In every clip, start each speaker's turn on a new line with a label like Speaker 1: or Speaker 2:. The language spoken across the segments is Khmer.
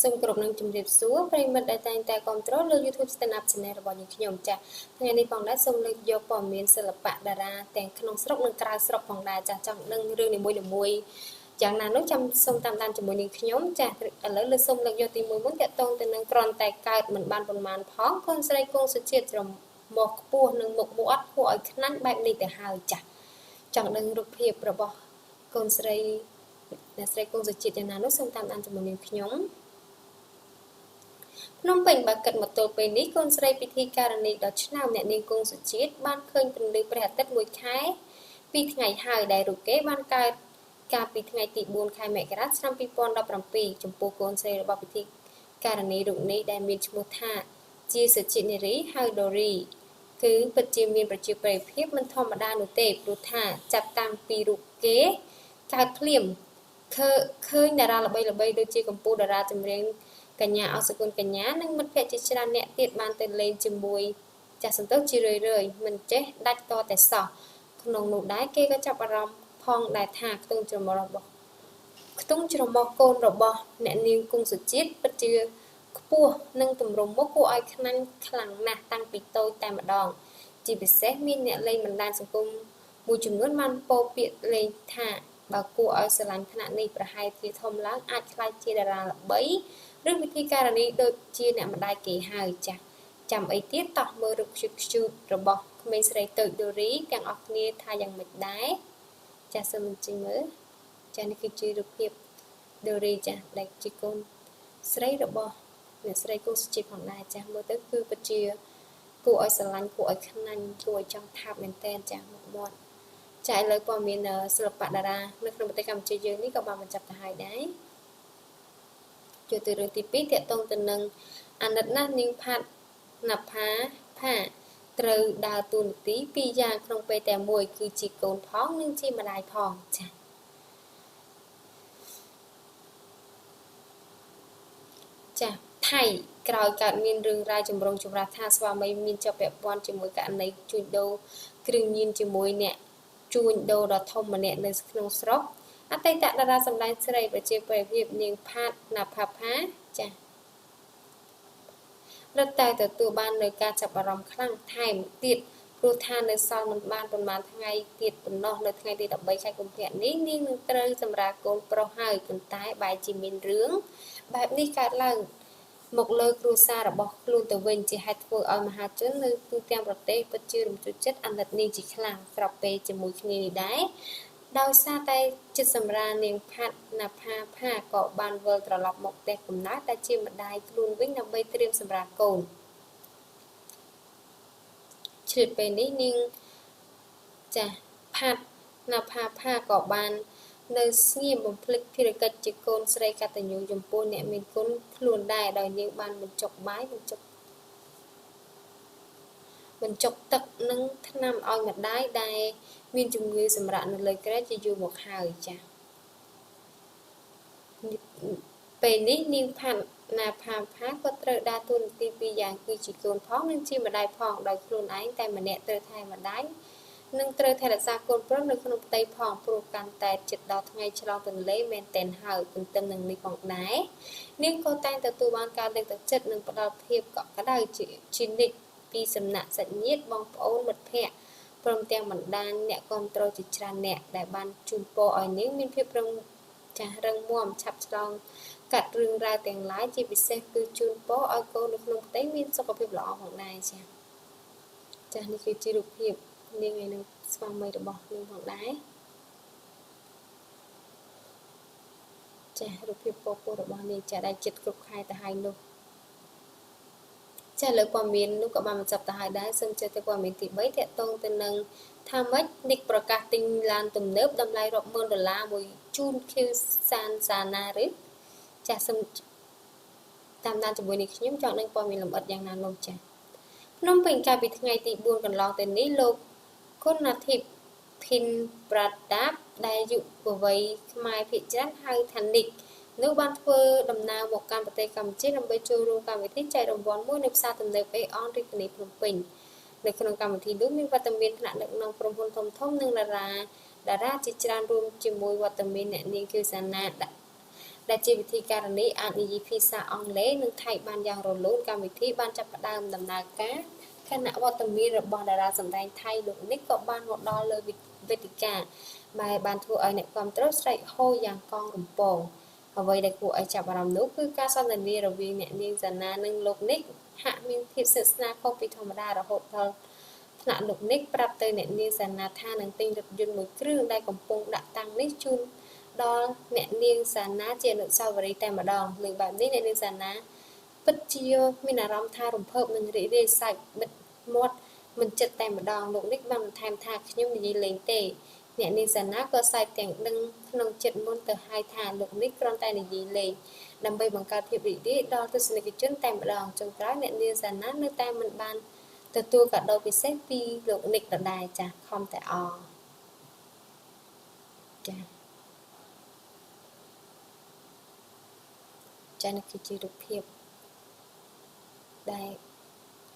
Speaker 1: សូមគោរពនឹងជម្រាបសួរប្រិយមិត្តដែលតែងតែគាំទ្រលើ YouTube Stand Up Channel របស់យើងខ្ញុំចាស់ថ្ងៃនេះផងដែរសូមលើកយកព័ត៌មានសិល្បៈតារាទាំងក្នុងស្រុកនិងក្រៅស្រុកផងដែរចាស់ចង់ដឹងរឿងនីមួយៗយ៉ាងណានោះចាំសូមតាមដានជាមួយនឹងខ្ញុំចាស់ឥឡូវលើសូមលើកយកទី1មុនតាក់ទងទៅនឹងក្រនតែកើតមិនបានប៉ុន្មានផងកូនស្រីគង់សុជាតិច្រមុះខ្ពស់នឹងមុខមាត់គួរឲ្យខ្នាញ់បែបនេះទៅហើយចាស់ចង់ដឹងរូបភាពរបស់កូនស្រីអ្នកស្រីគង់សុជាតិយ៉ាងណានោះសូមតាមដានជាមួយនឹងខ្ញុំភ្នំពេញបើគិតមកទល់ពេលនេះកូនស្រីពិធីការនីដ៏ឆ្នើមអ្នកនាងគង់សុជាតិបានឃើញពន្លឺព្រះអាទិត្យមួយខែ2ថ្ងៃហើយដែលរូបគេបានកើតកាលពីថ្ងៃទី4ខែមករាឆ្នាំ2017ចំពោះកូនស្រីរបស់ពិធីការនីរូបនេះដែលមានឈ្មោះថាជាសុជាតិនារីហៅដូរីគឺពិតជាមានប្រជាប្រិយភាពមិនធម្មតានោះទេព្រោះថាចាប់តាំងពីរូបគេកើតភ្លាមឃើញតារាល្បីៗដូចជាកម្ពុជាតារាចម្រៀងកញ្ញាអសគុណកញ្ញានិងមិត្តភ័ក្តិជាច្រើនអ្នកទៀតបានទៅលេងជាមួយចាស់សន្ទុះជារឿយៗមិនចេះដាច់តតែសោះក្នុងនោះដែរគេក៏ចាប់អារម្មណ៍ផងដែរថាខ្ទង់ច្រមុះកូនរបស់អ្នកនាងគង់សុជាតិពិតជាខ្ពស់និងទម្រង់មុខគួរឲ្យខ្នាញ់ខ្លាំងណាស់តាំងពីតូចតែម្ដងជាពិសេសមានអ្នកលេងបណ្ដាញសង្គមមួយចំនួនបានពោលពាក្យលេងថាបើគួរឲ្យស្រឡាញ់ថ្នាក់នេះប្រហែលជាធំឡើងអាចខ្លាចជាតារាល្បីឬវិធីការនីដូចជាអ្នកម្ដាយគេហើយចាស់ចាំអីទៀតតោះមើលរូបខ្ជូតរបស់ក្មេងស្រីតូចដូរីទាំងអស់គ្នាថាយ៉ាងម៉េចដែរចាស់សូមអញ្ជើញមើលចាស់នេះគឺជារូបភាពដូរីចាស់ដែលជាកូនស្រីរបស់អ្នកស្រីគង់សុជាតិផងដែរចាស់មើលទៅគឺពិតជាគួរឲ្យស្រឡាញ់គួរឲ្យខ្នាញ់គួរឲ្យចង់ថាបមែនតើចាស់មុខមាត់ចាឥឡូវព័ត៌មានសិល្បៈតារានៅក្នុងប្រទេសកម្ពុជាយើងនេះក៏បានបញ្ចប់ទៅហើយដែរចូលទៅរឿងទី2តាក់ទងទៅនឹងអាណិតណាស់នាងផាត់ណាផាត្រូវដើរតួនាទីពីរយ៉ាងក្នុងពេលតែមួយគឺជាកូនផងនិងជាម្ដាយផងចាថៃក្រោយកើតមានរឿងរ៉ាវចម្រូងចម្រាសថាស្វាមីមានជាប់ពាក់ព័ន្ធជាមួយករណីជួញដូរគ្រឿងញៀនជាមួយអ្នកជួញដូរដ៏ធំម្នាក់នៅក្នុងស្រុកអតីតតារាសម្ដែងស្រីប្រជាប្រិយភាពនាងផាត់ណាផាចារត់តែទទួលបាននៅការចាប់អារម្មណ៍ខ្លាំងថែមទៀតព្រោះថានៅសល់មិនបានប្រហែលថ្ងៃទៀតប៉ុណ្ណោះនៅថ្ងៃទី13ខែកុម្ភៈនេះនាងនឹងត្រូវសម្រាលកូនប្រុសហើយប៉ុន្តែបែរជាមានរឿងបែបនេះកើតឡើងមកលើគ្រួសាររបស់ខ្លួនទៅវិញជាហេតុធ្វើឲ្យមហាជននៅទូទាំងប្រទេសពិតជារំជើបចិត្តអាណិតនាងជាខ្លាំងស្របពេលជាមួយគ្នានេះដែរដោយសារតែចិត្តសម្រាលនាងផាត់ណាផាក៏បានវិលត្រឡប់មកផ្ទះកំណើតតែជាម្ដាយខ្លួនវិញដើម្បីត្រៀមសម្រាលកូនឆ្លៀតពេលនេះនាងផាត់ណាផាក៏បាននៅស្ងៀមបំភ្លេចភារកិច្ចជាកូនស្រីកតញ្ញូចំពោះអ្នកមានគុណខ្លួនដែរដោយនាងបានបញ្ចុកបាយបញ្ចុកទឹកនិងថ្នាំឲ្យម្ដាយដែលមានជំងឺសម្រាកនៅលើគ្រែជាយូរមកហើយចា៎ពេលនេះនាងផាត់ណាផាក៏ត្រូវដើរតួនាទីពីរយ៉ាងគឺជាកូនផងនិងជាម្ដាយផងដោយខ្លួនឯងតែម្នាក់ត្រូវថែម្ដាយនិងត្រូវថែរក្សាកូនប្រុសនៅក្នុងផ្ទៃផងព្រោះកាន់តែជិតដល់ថ្ងៃឆ្លងទន្លេមែនតែនហើយទន្ទឹមនឹងនេះផងដែរនាងក៏តែងទទួលបានការលើកទឹកចិត្តនិងផ្ដល់ភាពកក់ក្ដៅជានិច្ចពីសំណាក់សាច់ញាតិបងប្អូនមិត្តភ័ក្តិព្រមទាំងបណ្ដាញអ្នកគាំទ្រជាច្រើនអ្នកដែលបានជូនពរឲ្យនាងមានភាពរឹងមាំឆាប់ឆ្លងកាត់រឿងរ៉ាវទាំងឡាយជាពិសេសគឺជូនពរឲ្យកូននៅក្នុងផ្ទៃមានសុខភាពល្អផងដែរចា៎នេះគឺជារូបភាពនាងឯនឹងស្វាមីរបស់នាងផងដែរចា៎រូបភាពពពោះរបស់នាងចាដែលចិត្តគ្រប់ខែទៅហើយនោះចាលើព័ត៌មាននោះក៏បានបញ្ចប់ទៅហើយដែរសូមចូលទៅព័ត៌មានទី3តាក់ទងទៅនឹងថាម៉េចនិកប្រកាសទិញឡានទំនើបតម្លៃរាប់ម៉ឺនដុល្លារមួយជូនឃីវសាណាឬចាសូមតាមដានជាមួយនេះខ្ញុំចង់នឹងព័ត៌មានលម្អិតយ៉ាងណានោះចាភ្នំពេញកាលពីថ្ងៃទី4កន្លងទៅនេះលោកគុណអាทิตย์ភិនប្រាតាបដែលយុវវ័យខ្មែរភាគច្រើនហៅថានិកនោះបានធ្វើដំណើរមកកាន់ប្រទេសកម្ពុជាដើម្បីចូលរួមកម្មវិធីចែករង្វាន់មួយនៅផ្សារទំនើបអេអនរាជធានីភ្នំពេញនៅក្នុងកម្មវិធីនោះមានវត្តមានថ្នាក់ដឹកនាំក្រុមហ៊ុនធំនិងតារាជាច្រើនរួមជាមួយវត្តមានអ្នកនាងគូសាណា ដែលជាវិធីការនេះអាចនិយាយភាសាអង់គ្លេសនិងថៃបានយ៉ាងរលូនកម្មវិធីបានចាប់ផ្ដើមដំណើរការខណៈវត្តមានរបស់តារាសម្ដែងថៃលោកនិកក៏បានមកដល់លើវេទិកាដែលបានធ្វើឲ្យអ្នកគាំទ្រស្រែកហូយ៉ាងកងរំពងអ្វីដែលគួរឲ្យចាប់អារម្មណ៍នោះគឺការសន្ទនារវាងអ្នកនាងសាណានិងលោកនិកហាក់មានភាពស្និទ្ធស្នាលខុសពីធម្មតារហូតដល់ថ្នាក់លោកនិកប្រាប់ទៅអ្នកនាងសាណាថានឹងទិញរថយន្តមួយគ្រឿងដែលកំពុងដាក់តាំងនេះជូនដល់អ្នកនាងសាណាជាអនុស្សាវរីយ៍តែម្ដងលើបែបនេះអ្នកនាងសាណាពិតជាមានអារម្មណ៍ថារំភើបនិងរីករាយសាច់បិទមាត់មិនចិត្តតែម្ដងលោកនិកបានបន្ថែមថាខ្ញុំនិយាយលេងទេអ្នកនាងសាណាក៏សើចទាំងដឹងក្នុងចិត្តមុនទៅហើយថាលោកនិកគ្រាន់តែនិយាយលេងដើម្បីបង្កើតភាពរីករាយដល់ទស្សនិកជនតែម្ដងចុងក្រោយអ្នកនាងសាណានៅតែមិនបានទទួលកាដូពិសេសពីលោកនិកដដែលចាស់ខំតែអចាចានេះគឺជារូបភាពដែល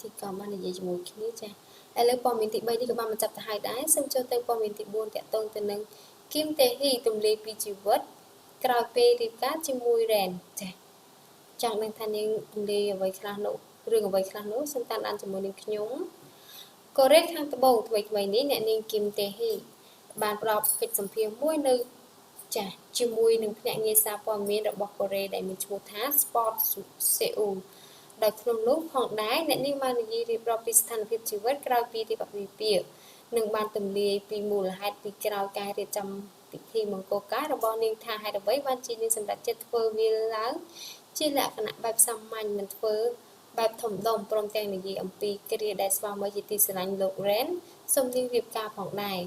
Speaker 1: ទីកំបាននិយាយជាមួយគ្នាចាឥឡូវព័ត៌មានទី3នេះក៏បានបញ្ចប់ទៅហើយដែរសូមចូលទៅព័ត៌មានទី4តាក់ទងទៅនឹងគឹមតេហ៊ីទម្លាយពីជីវិតក្រោយពេលរៀបការជាមួយរ៉ែនចាចង់ដឹងថានាងទម្លាយអ្វីខ្លះនោះរឿងអ្វីខ្លះនោះសូមតាមដានជាមួយនឹងខ្ញុំកូរ៉េខាងត្បូងថ្មីនេះអ្នកនាងគឹមតេហ៊ីបានផ្ដល់កិច្ចសម្ភាសន៍មួយនៅចាជាមួយនឹងភ្នាក់ងារសារព័ត៌មានរបស់កូរ៉េដែលមានឈ្មោះថា Sport Seoul ដោយក្នុងនោះផងដែរអ្នកនាងបាននិយាយរៀបរាប់ពីស្ថានភាពជីវិតក្រោយពីរៀបអាពាហ៍ពិពាហ៍និងបានទម្លាយពីមូលហេតុពីក្រោយការរៀបចំពិធីមង្គលការរបស់នាងថាហេតុអ្វីបានជានាងសម្រេចចិត្តធ្វើវាឡើងជាលក្ខណៈបែបសាមញ្ញមិនធ្វើបែបធំដុំព្រមទាំងនិយាយអំពីគ្រាដែលស្វាមីជាទីស្រឡាញ់លោក Ren សូមនាងរៀបការផងដែរ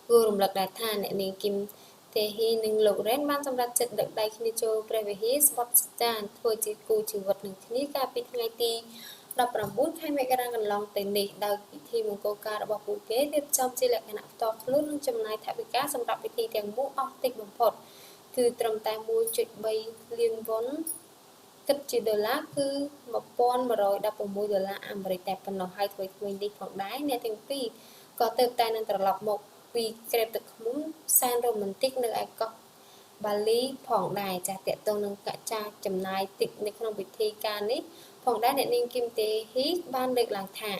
Speaker 1: គួររំលឹកដែរថាអ្នកនាងគឹមតេហ៊ីនិងលោក Ren បានសម្រេចចិត្តដឹកដៃគ្នាចូលព្រះវិហារស្បត់ស្ចានធ្វើជាគូជីវិតនឹងគ្នាកាលពីថ្ងៃទី19 ខែមករាកន្លងទៅនេះដោយពិធីមង្គលការរបស់ពួកគេរៀបចំជាលក្ខណៈផ្ទាល់ខ្លួននិងចំណាយថវិកាសម្រាប់ពិធីទាំងមូលអស់តិចបំផុតគឺត្រឹមតែ 1.3 លានវ៉ុនគិតជាដុល្លារគឺ $1,116 អាមេរិកតែប៉ុណ្ណោះហើយថ្មីនេះផងដែរអ្នកទាំងពីរក៏ទើបតែនឹងត្រឡប់មកពីក្រេបទឹកឃ្មុំសែនរ៉ូមែនទិកនៅឯកោះបាលីផងដែរចាស់តាក់ទងនឹងកច្ចាចំណាយតិចនៅក្នុងពិធីការនេះផងដែរអ្នកនាងគឹមតេហ៊ីបានលើកឡើងថា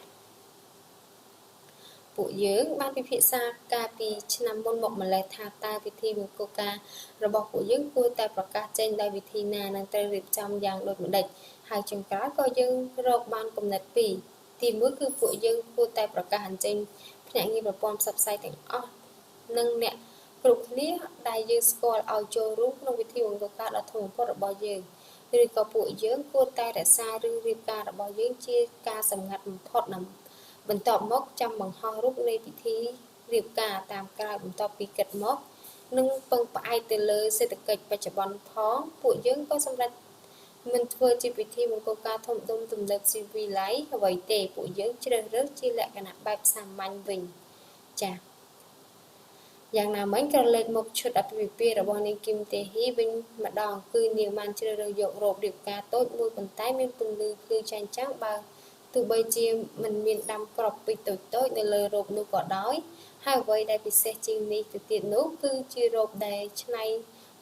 Speaker 1: ពួកយើងបានពិភាក្សាកាលពីឆ្នាំមុនមកម្លេះថាតើពិធីមង្គលការរបស់ពួកយើងគួរតែប្រកាសចេញដោយវិធីណានិងត្រូវរៀបចំយ៉ាងដូចម្តេចហើយចុងក្រោយក៏យើងរកបានគំនិតពីរទី1គឺពួកយើងគួរតែប្រកាសអញ្ជើញភ្នាក់ងារប្រព័ន្ធផ្សព្វផ្សាយទាំងអស់និងអ្នកគ្រប់គ្នាដែលយើងស្គាល់ឲ្យចូលរួមក្នុងពិធីមង្គលការដ៏ធំបំផុតរបស់យើងឬក៏ពួកយើងគួរតែរក្សារឿងរៀបការរបស់យើងជាការសម្ងាត់បំផុតបន្ទាប់មកចាំបង្ហោះរូបនៃពិធីរៀបការតាមក្រោយបន្ទាប់ពីគិតមកនិងពឹងផ្អែកទៅលើសេដ្ឋកិច្ចបច្ចុប្បន្នផងពួកយើងក៏សម្រាប់មិនធ្វើជាពិធីមង្គលការធំដុំទំនើបស៊ីវីឡៃអ្វីទេពួកយើងជ្រើសរើសជាលក្ខណៈបែបសាមញ្ញវិញចា៎យ៉ាងណាមិញក៏លើកមកឈុតអាពាហ៍ពិពាហ៍របស់នាងគឹមតេហ៊ីវិញម្ដងគឺនាងបានជ្រើសរើសយករ៉ូបរៀបការតូចមួយប៉ុន្តែមានពន្លឺភ្លឺចែងចាំងបើទោះបីជាមិនមានដាំក្របពេជ្រតូចៗនៅលើរ៉ូបនោះក៏ដោយហើយអ្វីដែលពិសេសជាងនេះទៅទៀតនោះគឺជារ៉ូបដែលច្នៃ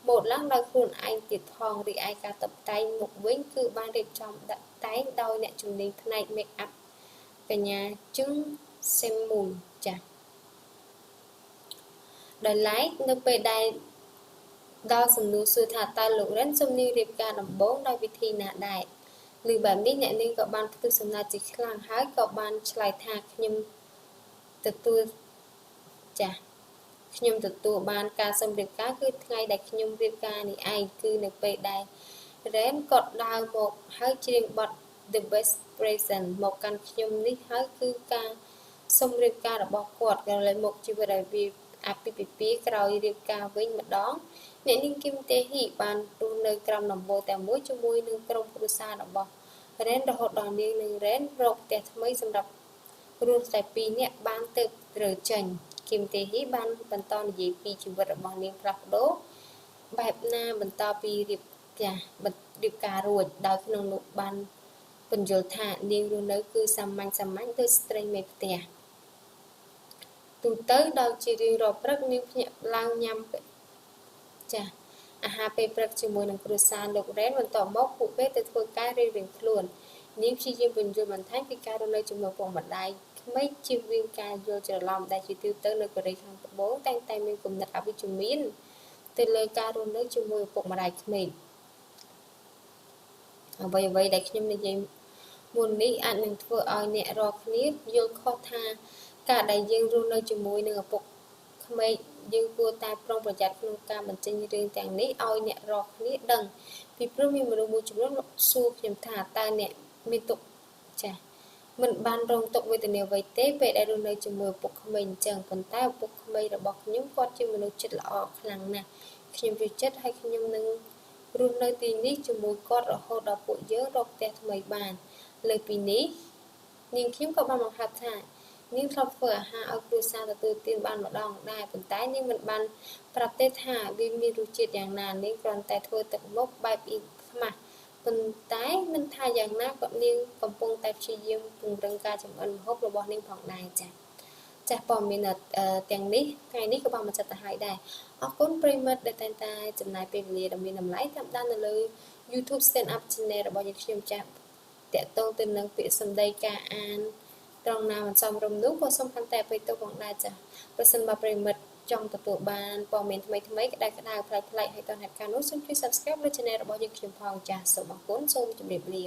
Speaker 1: ម៉ូដឡើងដោយខ្លួនឯងទៀតផងរីឯការតុបតែងមុខវិញគឺបានរៀបចំដាក់តែងដោយអ្នកជំនាញផ្នែក make up កញ្ញាជឹងសេមមូលចា៎ដោយឡែកនៅពេលដែលដល់សំណួរសួរថាតើលោក Ren សូមនាងរៀបការដំបូងដោយវិធីណាដែរឬបែបនេះអ្នកនាងក៏បានផ្ទុះសំណើចជាខ្លាំងហើយក៏បានឆ្លើយថាខ្ញុំទទួលបានការសូមរៀបការគឺថ្ងៃដែលខ្ញុំរៀបការនេះឯងគឺនៅពេលដែល Ren គាត់ដើរមកហើយច្រៀងបទ The Best Present មកកាន់ខ្ញុំនេះហើយគឺការសូមរៀបការរបស់គាត់ក៏เลยមកជីវិតឲ្យអាពាហ៍ពិពាហ៍ក្រោយរៀបការវិញម្ដងអ្នកនាងគឹមតេហ៊ីបានរស់នៅក្រោមដំបូលតែមួយជាមួយនឹងក្រុមគ្រួសាររបស់ Ren រហូតដល់នាងនិង Ren រកផ្ទះថ្មីសម្រាប់រស់តែ2នាក់បានទៅត្រូវចេញគឹមតេហ៊ីបានបន្តនិយាយពីជីវិតរបស់នាងផ្លាស់ប្ដូរបែបណាបន្តពីរៀបការរួចដោយក្នុងនោះបានបញ្យល់ថានាងរស់នៅគឺសាមញ្ញដូចស្ត្រីមេផ្ទះទូទៅដោយជារៀងរាល់ព្រឹកនាងភ្ញាក់ឡើងញ៉ាំចា អាហារពេលព្រឹកជាមួយនឹងគ្រួសារលោករ៉េនបន្តមកពួកគេទៅធ្វើការរៀងៗខ្លួននាងព្យាយាមពន្យល់បន្ថែមពីការរស់នៅជាមួយឪពុកម្ដាយក្មេកជៀសវាងការយល់ច្រឡំដែលជាទូទៅនៅកូរ៉េខាងត្បូងតែងតែមានគំនិតអវិជ្ជមានទៅលើការរស់នៅជាមួយឪពុកម្ដាយក្មេកអ្វីៗដែលខ្ញុំនិយាយមុននេះអាចនឹងធ្វើឲ្យអ្នករាល់គ្នាយល់ខុសថាការដែលយើងរស់នៅជាមួយនឹងឪពុកក្មេកយើងគួរតែប្រុងប្រយ័ត្នក្នុងការបញ្ចេញរឿងទាំងនេះឲ្យអ្នករាល់គ្នាដឹងពីព្រោះមានមនុស្សមួយចំនួនសួរខ្ញុំថាតើអ្នកមានទុក្ខចាស់មិនបានរងទុក្ខវេទនាអ្វីទេពេលដែលរស់នៅជាមួយឪពុកក្មេកអញ្ចឹងប៉ុន្តែឪពុកក្មេករបស់ខ្ញុំគាត់ជាមនុស្សចិត្តល្អខ្លាំងណាស់ខ្ញុំយល់ចិត្តហើយខ្ញុំនឹងរស់នៅទីនេះជាមួយគាត់រហូតដល់ពួកយើងរកផ្ទះថ្មីបានលើពីនេះនាងខ្ញុំក៏បានបង្ហាត់ថានាងធ្លាប់ធ្វើអាហារឲ្យគ្រួសារទទួលទានបានម្ដងដែរប៉ុន្តែនាងមិនបានប្រាប់ទេថាវាមានរសជាតិយ៉ាងណានាងគ្រាន់តែធ្វើទឹកមុខបែបអ៊ីខ្មាស់ប៉ុន្តែមិនថាយ៉ាងណាក៏នាងកំពុងតែព្យាយាមពង្រឹងការចម្អិនម្ហូបរបស់នាងផងដែរចាស់ព័ត៌មានទាំងនេះថ្ងៃនេះក៏បានបញ្ចប់ទៅហើយដែរអរគុណប្រិយមិត្តដែលតែងតែចំណាយពេលវេលាដ៏មានតម្លៃតាមដាននៅលើ YouTube Stand Up Channel របស់យើងខ្ញុំចាស់តាក់ទងទៅនឹងពាក្យសម្ដីការអានត្រង់ណាមិនសមរម្យនោះក៏សូមកាន់តែអភ័យទោសផងដែរចាស់ប្រសិនបើប្រិយមិត្តចង់ទទួលបានព័ត៌មានថ្មីៗក្តៅៗប្លែកៗហើយតើហេតុការនោះសូមជួយ Subscribe លើ Channel របស់យើងខ្ញុំផងចាស់សូមអរគុណសូមជម្រាបលា